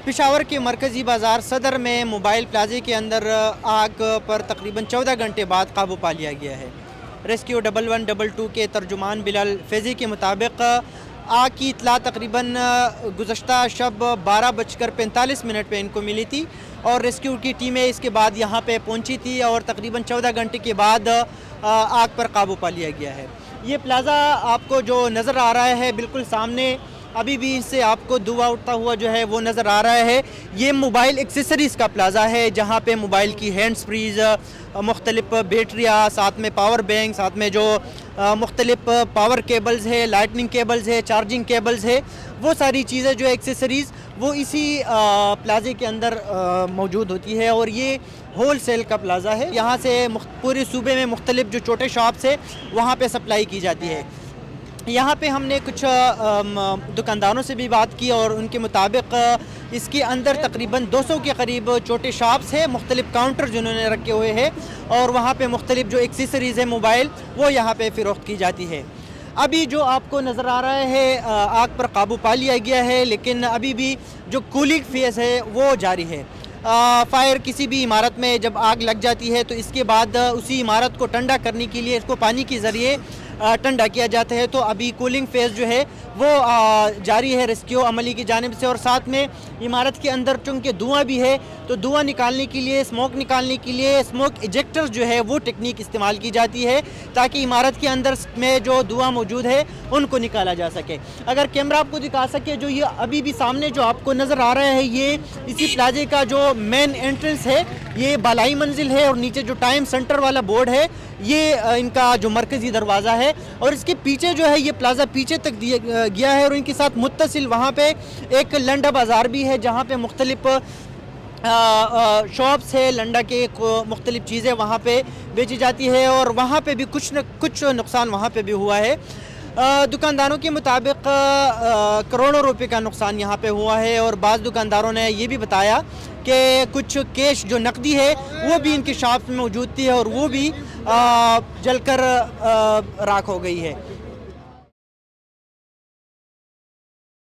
पेशावर के मरकज़ी बाज़ार सदर में मोबाइल प्लाजे के अंदर आग पर तकरीबन 14 घंटे बाद काबू पा लिया गया है। रेस्क्यू 1112 के तर्जुमान बिलाल फैज़ी के मुताबिक आग की इत्तला तकरीबन गुज़श्ता शब 12:45 पे इनको मिली थी और रेस्क्यू की टीमें इसके बाद यहाँ पे पहुँची थी और तकरीबन 14 घंटे के बाद आग पर काबू पा लिया गया है। ये प्लाज़ा आपको जो नज़र आ रहा है बिल्कुल सामने, अभी भी इससे आपको धुआं उठता हुआ जो है वो नज़र आ रहा है। ये मोबाइल एक्सेसरीज़ का प्लाज़ा है जहाँ पे मोबाइल की हैंड्स फ्रीज़, मुख्तलिफ बैटरियाँ, साथ में पावर बैंक, साथ में जो मुख्तलिफ पावर केबल्स है, लाइटनिंग केबल्स है, चार्जिंग केबल्स है, वो सारी चीज़ें जो एक्सेसरीज़ वो इसी प्लाज़े के अंदर मौजूद होती है। और ये होल सेल का प्लाज़ा है। यहाँ से पूरे सूबे में मुख्तलिफ जो छोटे शॉप्स है वहाँ पे सप्लाई की जाती है। यहाँ पे हमने कुछ दुकानदारों से भी बात की और उनके मुताबिक इसके अंदर तकरीबन 200 के करीब छोटे शॉप्स हैं, मुख्तलिफ काउंटर जिन्होंने रखे हुए हैं और वहाँ पे मुख्तलिफ जो एक्सेसरीज़ है मोबाइल वो यहाँ पे फ़रोख्त की जाती है। अभी जो आपको नज़र आ रहा है आग पर काबू पा लिया गया है, लेकिन अभी भी जो कूलिंग फेज़ है वो जारी है। फायर किसी भी इमारत में जब आग लग जाती है तो इसके बाद उसी इमारत को ठंडा करने के लिए इसको पानी के ज़रिए ठंडा किया जाता है। तो अभी कूलिंग फेज़ जो है वो जारी है रेस्क्यू अमली की जानिब से। और साथ में इमारत के अंदर चूँकि धुआं भी है तो धुआं निकालने के लिए, स्मोक निकालने के लिए स्मोक इजेक्टर्स जो है वो टेक्निक इस्तेमाल की जाती है ताकि इमारत के अंदर में जो धुआं मौजूद है उनको निकाला जा सके। अगर कैमरा आपको दिखा सके, जो ये अभी भी सामने जो आपको नज़र आ रहा है ये इसी प्लाजे का जो मेन एंट्रेंस है, ये बालाई मंजिल है और नीचे जो टाइम सेंटर वाला बोर्ड है ये इनका जो मरकज़ी दरवाज़ा है। और इसके पीछे जो है ये प्लाज़ा पीछे तक दिया गया है और इनके साथ मुत्तसिल वहाँ पे एक लंडा बाज़ार भी है जहाँ पे मुख्तलिफ शॉप्स है, लंडा के मुख्तलिफ चीज़ें वहाँ पे बेची जाती है और वहाँ पे भी कुछ नुकसान वहाँ पे भी हुआ है। दुकानदारों के मुताबिक करोड़ों रुपए का नुकसान यहाँ पे हुआ है और बाज़ दुकानदारों ने ये भी बताया कि कुछ कैश जो नकदी है वो भी इनकी शॉप में मौजूद थी और वो भी जलकर राख हो गई है।